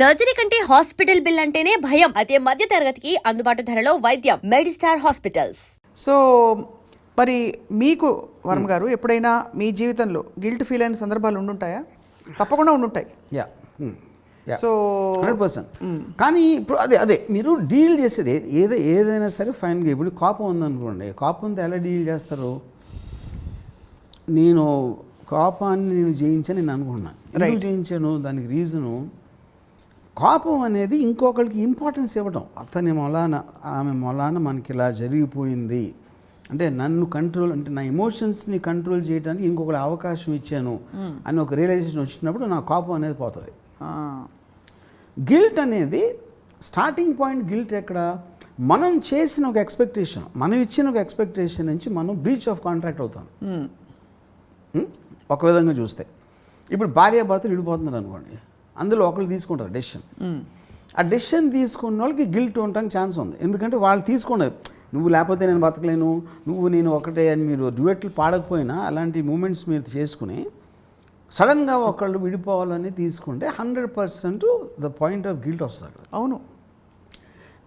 Surgery కంటే hospital bill అంటేనే భయం. అదే మధ్య తరగతికి అందుబాటు ధరలో వైద్యం. Medistar hospitals. సో మరి మీకు వర్మ గారు ఎప్పుడైనా మీ జీవితంలో గిల్ట్ ఫీల్ అయిన సందర్భాలు ఉండుంటాయా? తప్పకుండా ఉండుంటాయి. సో 100%. కానీ ఇప్పుడు అదే మీరు డీల్ చేసేది ఏదైనా సరే ఫైన్గా. ఇప్పుడు కోపం ఉందనుకోండి, కోపంతో ఎలా డీల్ చేస్తారు? నేను కోపాన్ని జయించని నేను అనుకున్నాను. ఎందుకు జయించాను? దానికి రీజను కోపం అనేది ఇంకొకరికి ఇంపార్టెన్స్ ఇవ్వటం. అతని మొలాన ఆమె మొలాన మనకి ఇలా జరిగిపోయింది అంటే నన్ను కంట్రోల్ అంటే నా ఎమోషన్స్ని కంట్రోల్ చేయడానికి ఇంకొకరి అవకాశం ఇచ్చాను అని ఒక రియలైజేషన్ వచ్చినప్పుడు నా కోపం అనేది పోతుంది. గిల్ట్ అనేది స్టార్టింగ్ పాయింట్. గిల్ట్ ఎక్కడ? మనం చేసిన ఒక ఎక్స్పెక్టేషన్, మనం ఇచ్చిన ఒక ఎక్స్పెక్టేషన్ నుంచి మనం బ్రీచ్ ఆఫ్ కాంట్రాక్ట్ అవుతాం. ఒక విధంగా చూస్తే ఇప్పుడు భార్యాభర్తలు విడిపోతున్నారు అనుకోండి, అందులో ఒకళ్ళు తీసుకుంటారు డెసిషన్. ఆ డెసిషన్ తీసుకున్న వాళ్ళకి గిల్ట్ ఉండడానికి ఛాన్స్ ఉంది. ఎందుకంటే వాళ్ళు తీసుకున్నారు, నువ్వు లేకపోతే నేను బతకలేను, నువ్వు నేను ఒకటే అని. మీరు డ్యూయెట్లు పాడకపోయినా అలాంటి మూమెంట్స్ మీరు చేసుకుని సడన్గా ఒకళ్ళు విడిపోవాలని తీసుకుంటే 100% ద పాయింట్ ఆఫ్ గిల్ట్ వస్తుంది. అవును.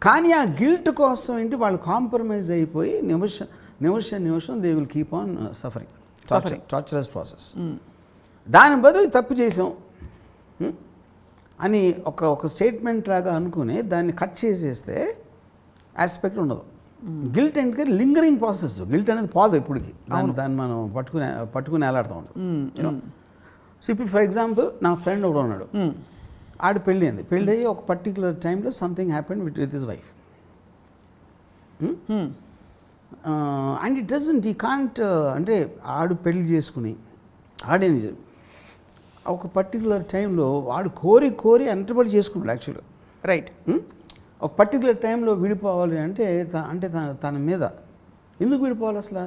కానీ ఆ గిల్ట్ కోసం ఏంటి వాళ్ళు కాంప్రమైజ్ అయిపోయి నిమిషం they will keep on suffering. Torturous process. దాని బదులు తప్పు చేసాం అని ఒక స్టేట్మెంట్ లాగా అనుకుని దాన్ని కట్ చేసేస్తే ఆస్పెక్ట్ ఉండదు. గిల్ట్ అంటే లింగరింగ్ ప్రాసెస్. గిల్ట్ అనేది పోదు ఇప్పటికి. దాన్ని మనం పట్టుకుని వేలాడుతూ ఉంటాం. సో ఇప్పుడు ఫర్ ఎగ్జాంపుల్ నా ఫ్రెండ్ ఒకడు ఉన్నాడు, ఆడు పెళ్ళి అయింది. పెళ్ళి అయ్యి ఒక పర్టికులర్ టైంలో something happened with his wife and it doesn't he can't అంటే ఆడు పెళ్లి చేసుకుని ఆడేం ఒక పర్టికులర్ టైంలో వాడు కోరి ఎంటబడి చేసుకున్నాడు యాక్చువల్గా. రైట్. ఒక పర్టికులర్ టైంలో విడిపోవాలి అంటే తన మీద ఎందుకు విడిపోవాలి అసలు?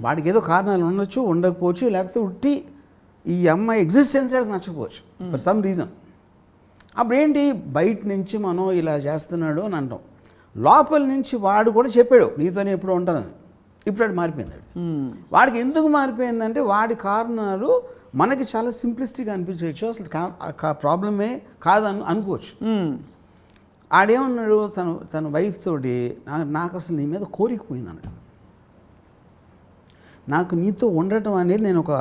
వాడికి ఏదో కారణాలు ఉండొచ్చు, ఉండకపోవచ్చు, లేకపోతే ఉట్టి ఈ అమ్మాయి ఎగ్జిస్టెన్స్ వాడికి నచ్చకపోవచ్చు ఫర్ సమ్ రీజన్. అప్పుడు ఏంటి, బయట నుంచి మనం ఇలా చేస్తున్నాడు అని అంటాం, లోపల నుంచి వాడు కూడా చెప్పాడు నీతోనే ఎప్పుడు ఉంటానని. ఇప్పుడు వాడు మారిపోయింది. వాడికి ఎందుకు మారిపోయిందంటే వాడి కారణాలు మనకి చాలా సింప్లిస్టిక్గా అనిపించవచ్చు, అసలు ప్రాబ్లమే కాదని అనుకోవచ్చు. ఆడేమన్నాడు, తన వైఫ్ తోటి నాకు అసలు నీ మీద కోరికపోయింది అన్నాడు. నాకు నీతో ఉండటం అనేది నేను ఒక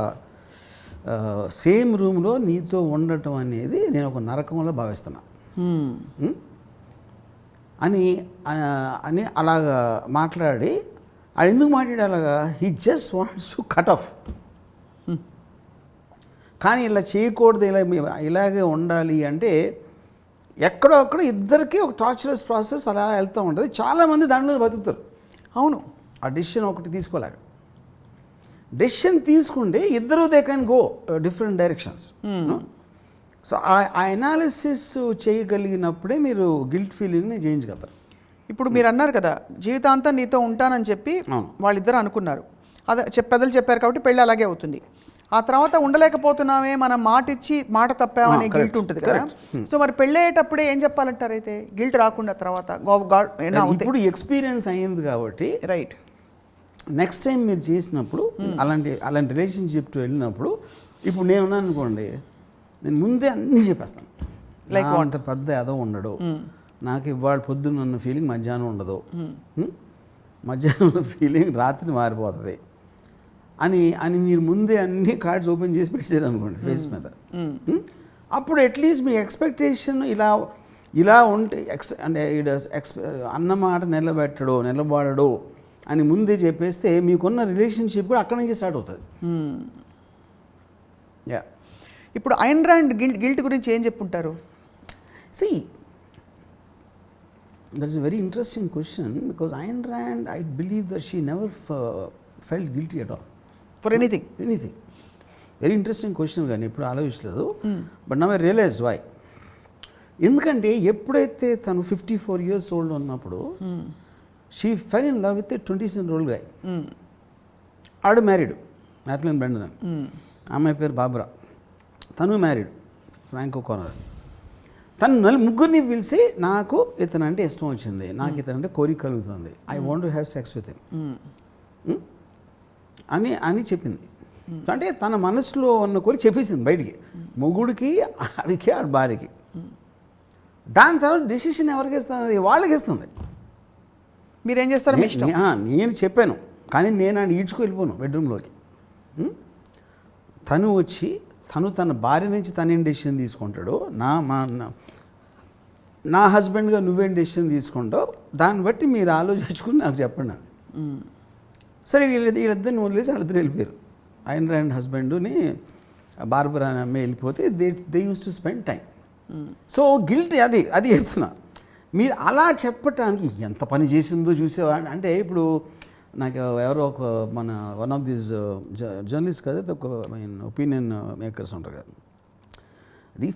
సేమ్ రూమ్లో నీతో ఉండటం అనేది నేను ఒక నరకంలో భావిస్తున్నా అని అలాగా మాట్లాడి. అది ఎందుకు మాట్లాడి అలాగా? He just wants to cut off. కానీ ఇలా చేయకూడదు, ఇలాగే ఉండాలి అంటే ఎక్కడో అక్కడ ఇద్దరికీ ఒక టార్చరస్ ప్రాసెస్ అలా వెళ్తూ ఉంటుంది. చాలామంది దాంట్లో బతుకుతారు. అవును. ఆ డెసిషన్ ఒకటి తీసుకోలేక, డెసిషన్ తీసుకుంటే ఇద్దరు they can go different directions. So ఆ ఎనాలిసిస్ చేయగలిగినప్పుడే మీరు గిల్ట్ ఫీలింగ్ని జయించగలుగుతారు. ఇప్పుడు మీరు అన్నారు కదా జీవితాంతం నీతో ఉంటానని చెప్పి వాళ్ళిద్దరు అనుకున్నారు. అదే పెద్దలు చెప్పారు కాబట్టి పెళ్ళి అలాగే అవుతుంది. ఆ తర్వాత ఉండలేకపోతున్నామే, మనం మాట ఇచ్చి మాట తప్పామనే గిల్ట్ ఉంటుంది కదా. సో మరి పెళ్ళయ్యేటప్పుడే ఏం చెప్పాలంటారు అయితే గిల్ట్ రాకుండా? తర్వాత ఇప్పుడు ఎక్స్పీరియన్స్ అయ్యింది కాబట్టి రైట్. నెక్స్ట్ టైం మీరు చేసినప్పుడు అలాంటి రిలేషన్షిప్ వెళ్ళినప్పుడు, ఇప్పుడు నేనున్నాను అనుకోండి, నేను ముందే అన్నీ చెప్పేస్తాను. లైక్ అంత పెద్ద ఏదో ఉండడు, నాకు ఇవాళ పొద్దున్న ఉన్న ఫీలింగ్ మధ్యాహ్నం ఉండదు, మధ్యాహ్నం ఉన్న ఫీలింగ్ రాత్రి మారిపోతుంది అని మీరు ముందే అన్ని కార్డ్స్ ఓపెన్ చేసి పెట్టారు అనుకోండి ఫేస్ మీద. అప్పుడు అట్లీస్ట్ మీ ఎక్స్పెక్టేషన్ ఇలా ఉంటే అంటే అన్నమాట నిలబడడు అని ముందే చెప్పేస్తే మీకున్న రిలేషన్షిప్ కూడా అక్కడి నుంచి స్టార్ట్ అవుతుంది. ఇప్పుడు ఐన్ ర్యాండ్ గిల్ట్ గురించి ఏం చెప్పుంటారు? See that is very interesting question because Ayn Rand I believe that she never felt guilty at all for anything. Very interesting question, కానీ ఇప్పుడు ఆలోచించలేదు. But now I realised why. ఎందుకంటే ఎప్పుడైతే తను 54 years old ఉన్నప్పుడు she fell in love with 27-year-old guy. ఆడు married, మ్యాథ్లిన్ Branden. అమ్మాయి పేరు బాబ్రా. తను మ్యారీడ్, ఫ్రాంకో కానర్. తను ముగ్గురిని పిలిచి నాకు ఇతనంటే ఇష్టం వచ్చింది, నాకు ఇతనంటే కోరిక కలుగుతుంది, I want to have sex with him అని చెప్పింది. అంటే తన మనసులో ఉన్న కోరిక చెప్పేసింది బయటికి, మొగుడికి, ఆడికి, ఆడి భార్యకి. దాని తర్వాత డెసిషన్ ఎవరికి ఇస్తుంది? వాళ్ళకి ఇస్తుంది. మీరేం చేస్తారో మీ ఇష్టం. నేను చెప్పాను, కానీ నేను ఆయన ఈడ్చుకు వెళ్ళిపోను బెడ్రూమ్లోకి. తను వచ్చి తన భార్య నుంచి తనేం డెసిషన్ తీసుకుంటాడో, నా హస్బెండ్గా నువ్వేం డెసిషన్ తీసుకుంటావు, దాన్ని బట్టి మీరు ఆలోచించుకుని నాకు చెప్పండి అది. సరే వీళ్ళిద్దరిని వదిలేసి వాళ్ళిద్దరు వెళ్ళిపోయారు. ఆయన అండ్ హస్బెండ్ని బార్బరా అనే అమ్మాయి వెళ్ళిపోతే they use to spend time. So guilty అది చెప్తున్నా. మీరు అలా చెప్పటానికి ఎంత పని చేసిందో చూసేవాడిని. అంటే ఇప్పుడు నాకు ఎవరో ఒక మన వన్ ఆఫ్ దీస్ జర్నలిస్ట్ కదా, ఒక ఒపీనియన్ మేకర్స్ ఉంటారు కదా, అది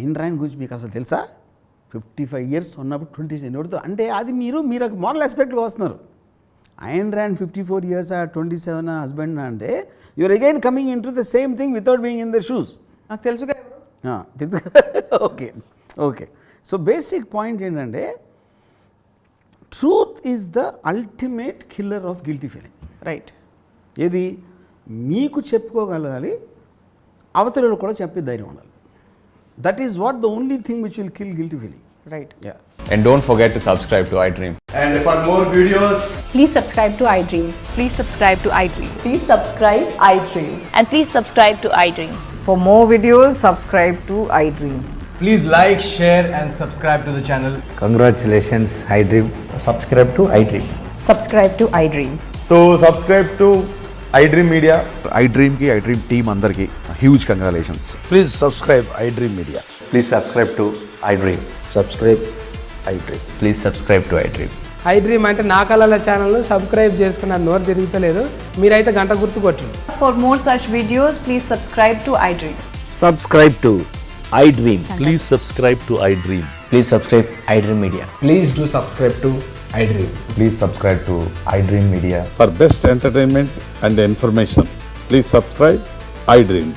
ఐన్ ర్యాండ్ గురించి మీకు అసలు తెలుసా? 55 years ఉన్నప్పుడు 27 అంటే అది మీరు మోరల్ ఆస్పెక్ట్గా వస్తున్నారు. ఐన్ ర్యాండ్ 54 years 27 హస్బెండ్ అంటే you are again coming in to the same thing without being in the shoes. నాకు తెలుసుగా. ఓకే. సో బేసిక్ పాయింట్ ఏంటంటే truth is the ultimate killer of guilty feeling. Right. ఏది మీకు చెప్పుకోగలగాలి, అవతలలో కూడా చెప్పే ధైర్యం ఉండాలి. That is what the only thing which will kill guilty feeling. Right. And don't forget to subscribe to iDream. And for more videos, Please subscribe to iDream. Please subscribe to iDream. Please subscribe iDream. And please subscribe to iDream. For more videos, subscribe to iDream. please like, share and subscribe to the channel. Congratulations, iDream. Subscribe to iDream. Subscribe to iDream. So subscribe to iDream Media. iDream ki iDream team andarki huge congratulations. Please subscribe iDream Media. Please subscribe to iDream. Subscribe iDream. Please subscribe to iDream. iDream అంటే నా కళల channel subscribe చేసుకున్న నోరు తిరుగుతలేదు, మీరైతే గంట గుర్తు కొట్టండి. For more such videos, please subscribe to iDream. Subscribe to iDream. Please subscribe to iDream. Please subscribe iDream Media. Please do subscribe to iDream. Please subscribe to iDream Media. For best entertainment and information, please subscribe iDream.